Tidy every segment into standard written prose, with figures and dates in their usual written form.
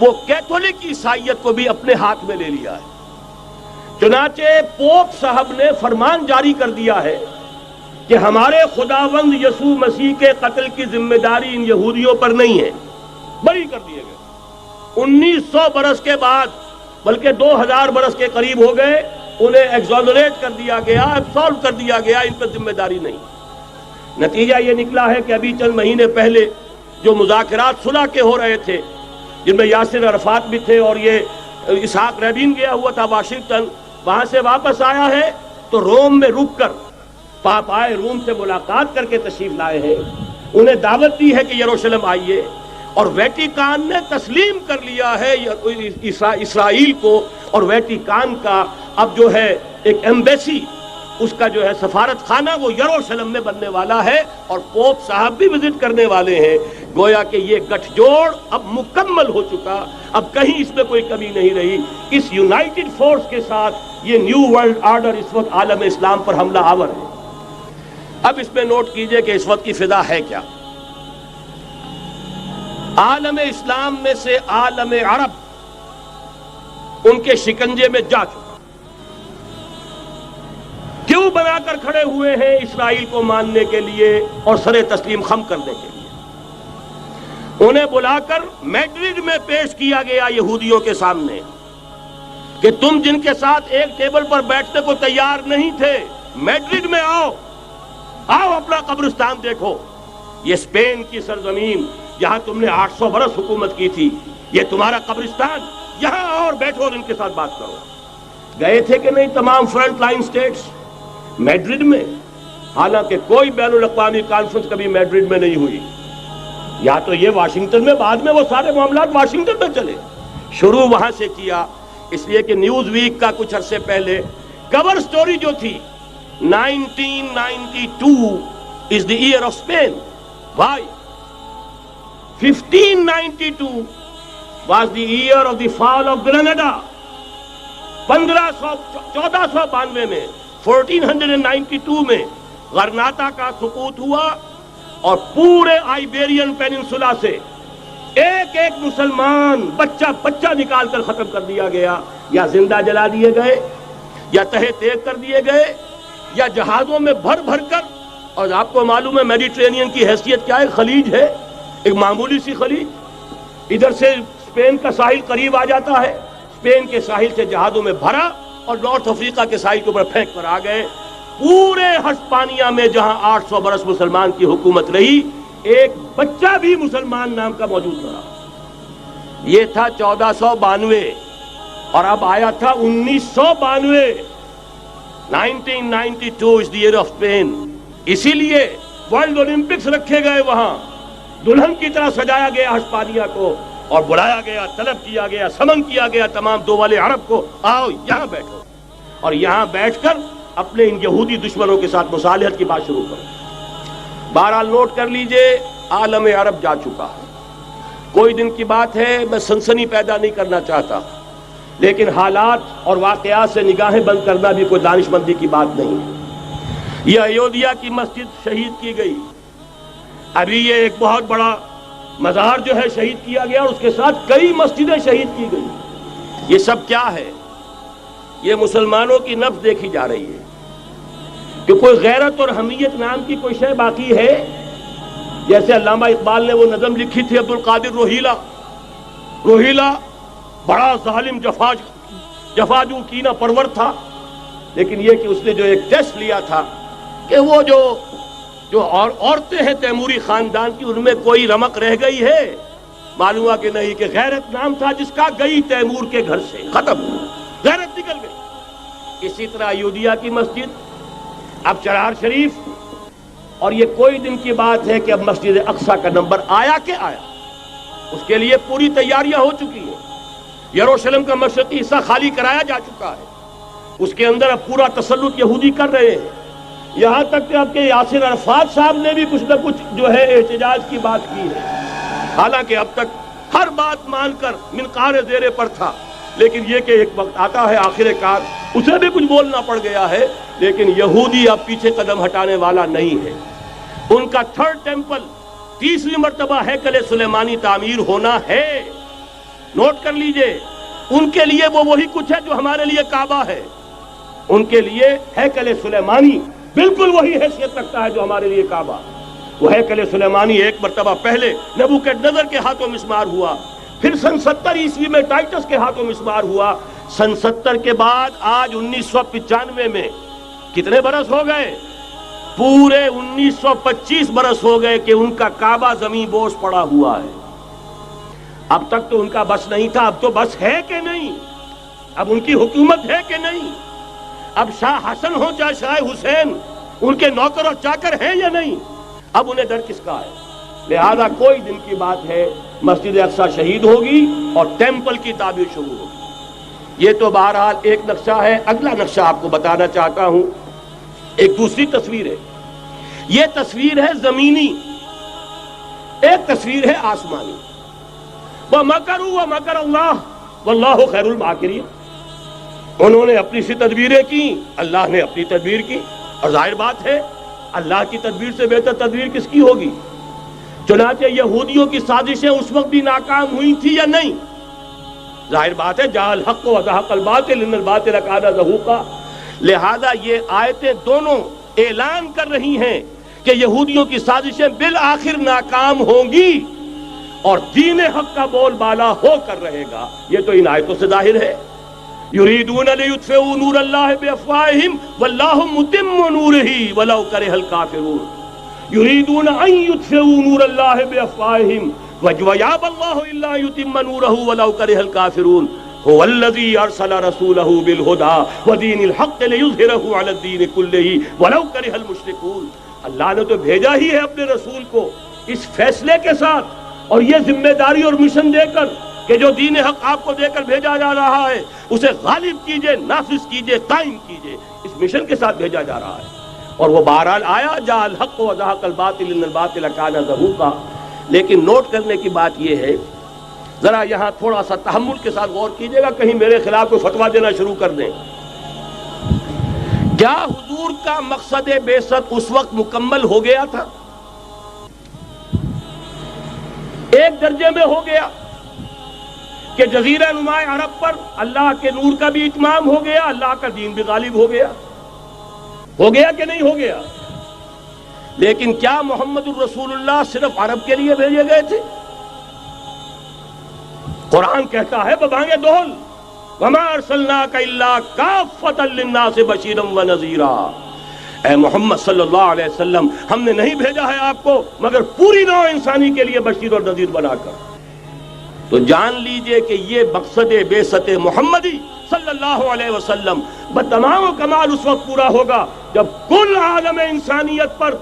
وہ کیتھولک عیسائیت کو بھی اپنے ہاتھ میں لے لیا ہے۔ چنانچہ پوپ صاحب نے فرمان جاری کر دیا ہے کہ ہمارے خداوند یسوع مسیح کے قتل کی ذمہ داری ان یہودیوں پر نہیں ہے، بری کر دیے گئے۔ 1900 برس کے بعد، بلکہ 2000 برس کے قریب ہو گئے، انہیں ایگزونریٹ کر دیا گیا، ایبسالو کر دیا گیا، ان پر ذمہ داری نہیں۔ نتیجہ یہ نکلا ہے کہ ابھی چند مہینے پہلے جو مذاکرات صلح کے ہو رہے تھے، جن میں یاسر عرفات بھی تھے اور یہ اسحاق رابین گیا ہوا تھا واشنگٹن، وہاں سے واپس آیا ہے تو روم میں رک کر پاپائے روم سے ملاقات کر کے تشریف لائے ہیں، انہیں دعوت دی ہے کہ یروشلم آئیے، اور ویٹیکان نے تسلیم کر لیا ہے اسرائیل کو، اور ویٹیکان کا اب جو ہے ایک ایمبیسی، اس کا جو ہے سفارت خانہ وہ یروشلم میں بننے والا ہے، اور پوپ صاحب بھی وزٹ کرنے والے ہیں۔ گویا کہ یہ گٹھ جوڑ اب مکمل ہو چکا، اب کہیں اس میں کوئی کمی نہیں رہی۔ اس یونائٹڈ فورس کے ساتھ یہ نیو ورلڈ آرڈر اس وقت عالم اسلام پر حملہ آور ہے۔ اب اس میں نوٹ کیجئے کہ اس وقت کی فضا ہے کیا۔ عالم اسلام میں سے عالم عرب ان کے شکنجے میں جا چکا، کیوں بنا کر کھڑے ہوئے ہیں اسرائیل کو ماننے کے لیے اور سر تسلیم خم کرنے کے لیے۔ انہیں بلا کر میڈرڈ میں پیش کیا گیا یہودیوں کے سامنے کہ تم جن کے ساتھ ایک ٹیبل پر بیٹھنے کو تیار نہیں تھے، میڈرڈ میں آؤ، آؤ اپنا قبرستان دیکھو، یہ اسپین کی سرزمین جہاں تم نے 800 برس حکومت کی تھی، یہ تمہارا قبرستان، یہاں آؤ اور بیٹھو اور ان کے ساتھ بات کرو۔ گئے تھے کہ نہیں تمام فرنٹ لائن سٹیٹس میڈرڈ میں؟ حالانکہ کوئی بین الاقوامی کانفرنس کبھی میڈرڈ میں نہیں ہوئی، یا تو یہ واشنگٹن میں، بعد میں وہ سارے معاملات واشنگٹن میں چلے، شروع وہاں سے کیا۔ اس لیے کہ نیوز ویک کا کچھ عرصے پہلے کور سٹوری جو تھی 1992 is the year of Spain. Why? 1592 was the year of the fall of Granada. 1492 میں 1492 میں غرناطہ کا سقوط ہوا، اور پورے آئیبیرین پیننسولا سے ایک ایک مسلمان بچہ نکال کر ختم کر دیا گیا، یا زندہ جلا دیے گئے، یا تہہ تیگ کر دیے گئے، یا جہازوں میں بھر بھر کر۔ اور آپ کو معلوم ہے میڈیٹرینین کی حیثیت کیا ہے، خلیج ہے، ایک معمولی سی خلیج، ادھر سے اسپین کا ساحل قریب آ جاتا ہے، اسپین کے ساحل سے جہازوں میں بھرا اور نارتھ افریقہ کے ساحل کے اوپر پھینک کر آ گئے۔ پورے ہسپانیہ میں جہاں 800 برس مسلمان کی حکومت رہی، ایک بچہ بھی مسلمان نام کا موجود نہ رہا۔ یہ تھا 1492، اور اب آیا تھا 1992۔ 1992 is the year of Spain۔ اسی لیے ورلڈ اولمپکس رکھے گئے، وہاں دلہن کی طرح سجایا گیا ہسپانیہ کو، اور بلایا گیا، طلب کیا گیا، سمن کیا گیا تمام دول عرب کو، آؤ یہاں بیٹھو، اور یہاں بیٹھ کر اپنے ان یہودی دشمنوں کے ساتھ مصالحت کی بات شروع کرو۔ بہرحال نوٹ کر لیجئے، عالم عرب جا چکا ہے۔ کوئی دن کی بات ہے، میں سنسنی پیدا نہیں کرنا چاہتا، لیکن حالات اور واقعات سے نگاہیں بند کرنا بھی کوئی دانش مندی کی بات نہیں ہے۔ یہ ایودھیا کی مسجد شہید کی گئی، ابھی یہ ایک بہت بڑا مزار جو ہے شہید کیا گیا، اور اس کے ساتھ کئی مسجدیں شہید کی گئی۔ یہ سب کیا ہے؟ یہ مسلمانوں کی نفس دیکھی جا رہی ہے کہ کوئی غیرت اور حمیت نام کی کوئی شے باقی ہے؟ جیسے علامہ اقبال نے وہ نظم لکھی تھی، عبدالقادر روہیلا بڑا ظالم جفاجو کینہ پرور تھا، لیکن یہ کہ اس نے جو ایک ٹیسٹ لیا تھا کہ وہ جو عورتیں ہیں تیموری خاندان کی، ان میں کوئی رمق رہ گئی ہے؟ معلوم ہوا کہ نہیں، کہ غیرت نام تھا جس کا گئی تیمور کے گھر سے، ختم، غیرت نکل گئی۔ اسی طرح ایودھیا کی مسجد، اب چرار شریف، اور یہ کوئی دن کی بات ہے کہ اب مسجد اقصی کا نمبر آیا کہ آیا، اس کے لیے پوری تیاریاں ہو چکی ہیں۔ یروشلم کا مشرقی حصہ خالی کرایا جا چکا ہے، اس کے اندر اب پورا تسلط یہودی کر رہے ہیں، یہاں تک کہ اب کے یاسر عرفات صاحب نے بھی کچھ نہ کچھ جو ہے احتجاج کی بات کی ہے، حالانکہ اب تک ہر بات مان کر منقار زیر پر تھا، لیکن یہ کہ ایک وقت آتا ہے آخر کار اسے بھی کچھ بولنا پڑ گیا ہے۔ لیکن یہودی اب پیچھے قدم ہٹانے والا نہیں ہے، ان کا تھرڈ ٹیمپل، تیسری مرتبہ ہیکل سلیمانی تعمیر ہونا ہے، نوٹ کر لیجئے، ان کے لیے وہ وہی کچھ ہے جو ہمارے لیے کعبہ ہے. ان کے لیے ہیکل سلیمانی بالکل وہی حیثیت رکھتا ہے جو ہمارے لیے کعبہ. وہ ہیکل سلیمانی ایک مرتبہ پہلے نبوکدنضر کے ہاتھوں مسمار ہوا، پھر سن 70 عیسوی میں ٹائٹس کے ہاتھوں مسمار ہوا. سن 70 کے بعد آج 1995 میں کتنے برس ہو گئے؟ پورے 1925 برس ہو گئے کہ ان کا کعبہ زمین بوس پڑا ہوا ہے. اب تک تو ان کا بس نہیں تھا، اب تو بس ہے کہ نہیں؟ اب ان کی حکومت ہے کہ نہیں؟ اب شاہ حسن ہو چاہے شاہ حسین ان کے نوکر اور چاکر ہیں یا نہیں؟ اب انہیں ڈر کس کا ہے؟ لہذا کوئی دن کی بات ہے مسجد اقصی شہید ہوگی اور ٹیمپل کی تعمیر شروع ہوگی. یہ تو بہرحال ایک نقشہ ہے. اگلا نقشہ آپ کو بتانا چاہتا ہوں، ایک دوسری تصویر ہے. یہ تصویر ہے زمینی، ایک تصویر ہے آسمانی. وَمَكَرُوا وَمَكَرَ اللَّهُ وَاللَّهُ خَيْرُ الْمَاكِرِينَ. انہوں نے اپنی سی تدبیریں کی، اللہ نے اپنی تدبیر کی، اور ظاہر بات ہے اللہ کی تدبیر سے بہتر تدبیر کس کی ہوگی؟ چنانچہ یہودیوں کی سازشیں اس وقت بھی ناکام ہوئی تھی یا نہیں؟ ظاہر بات ہے جاء الحق وزهق الباطل ان الباطل کان زہوقا. لہذا یہ آیتیں دونوں اعلان کر رہی ہیں کہ یہودیوں کی سازشیں بالآخر ناکام ہوں گی اور دین حق کا بول بالا ہو کر رہے گا. یہ تو ان آیتوں سے ظاہر ہے. یریدون لیطفئوا نور اللہ بافواہہم واللہ متم نورہ ولو کرہ الکافرون. یریدون ان یطفئوا نور اللہ بافواہہم ویابى اللہ الا یتم نورہ ولو کرہ الکافرون. هو الذی ارسل رسولہ بالہدی ودین الحق لیظہرہ علی الدین کلہ ولو کرہ المشرکون. اللہ نے تو بھیجا ہی ہے اپنے رسول کو اس فیصلے کے ساتھ اور یہ ذمہ داری اور مشن دے کر کہ جو دین حق آپ کو دے کر بھیجا جا رہا ہے اسے غالب کیجئے، نافذ کیجئے، قائم کیجئے. اس مشن کے ساتھ بھیجا جا رہا ہے اور وہ بہرحال آیا جاء الحق وزهق الباطل ان الباطل کان زہوقا. لیکن نوٹ کرنے کی بات یہ ہے، ذرا یہاں تھوڑا سا تحمل کے ساتھ غور کیجئے گا، کہیں میرے خلاف کوئی فتویٰ دینا شروع کر دیں. کیا حضور کا مقصد بعثت اس وقت مکمل ہو گیا تھا؟ ایک درجے میں ہو گیا کہ جزیرہ نماء عرب پر اللہ کے نور کا بھی اتمام ہو گیا، اللہ کا دین بھی غالب ہو گیا. ہو گیا کہ نہیں ہو گیا؟ لیکن کیا محمد الرسول اللہ صرف عرب کے لیے بھیجے گئے تھے؟ قرآن کہتا ہے ببانگ دہل وما ارسلناک الا کافۃ للناس بشیرا ونذیرا. اے محمد صلی اللہ علیہ وسلم، ہم نے نہیں بھیجا ہے آپ کو مگر پوری نوع انسانی کے لیے بشیر اور نذیر بنا کر. تو جان لیجئے کہ یہ مقصد بعثت محمدی صلی اللہ علیہ وسلم بتمام و کمال اس وقت پورا ہوگا جب کل عالم انسانیت پر،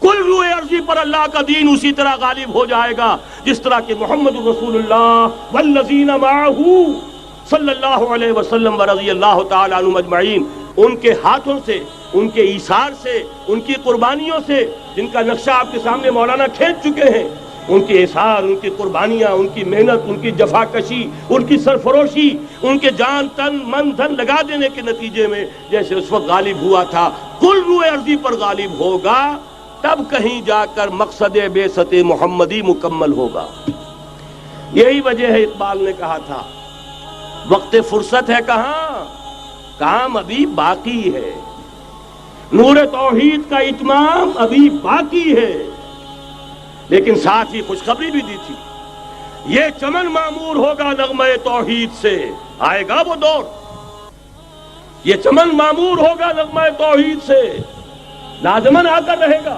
کل روئے ارضی پر اللہ کا دین اسی طرح غالب ہو جائے گا جس طرح کہ محمد رسول اللہ والذین معہ صلی اللہ علیہ وسلم ورضی اللہ تعالی عنہم اجمعین، ان کے ہاتھوں سے، ان کے ایثار سے، ان کی قربانیوں سے، جن کا نقشہ آپ کے سامنے مولانا کھینچ چکے ہیں، ان کے اثار، ان کی قربانیاں، ان کی محنت، ان کی جفا کشی، ان کی سرفروشی، ان کے جان تن من دھن لگا دینے کے نتیجے میں جیسے اس وقت غالب ہوا تھا کل روئے ارضی پر غالب ہوگا، تب کہیں جا کر مقصد بعثت محمدی مکمل ہوگا. یہی وجہ ہے اقبال نے کہا تھا وقت فرصت ہے کہاں، کام ابھی باقی ہے، نور توحید کا اتمام ابھی باقی ہے. لیکن ساتھ ہی خوشخبری بھی دی تھی، یہ چمن معمور ہوگا نغمہ توحید سے. آئے گا وہ دور، یہ چمن معمور ہوگا نغمہ توحید سے، لازماً آ کر رہے گا.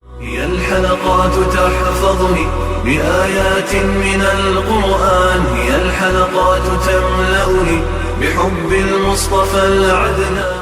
هي الحلقات تحفظني بآيات من القرآن، هي الحلقات تملأني بحب المصطفى العدنان.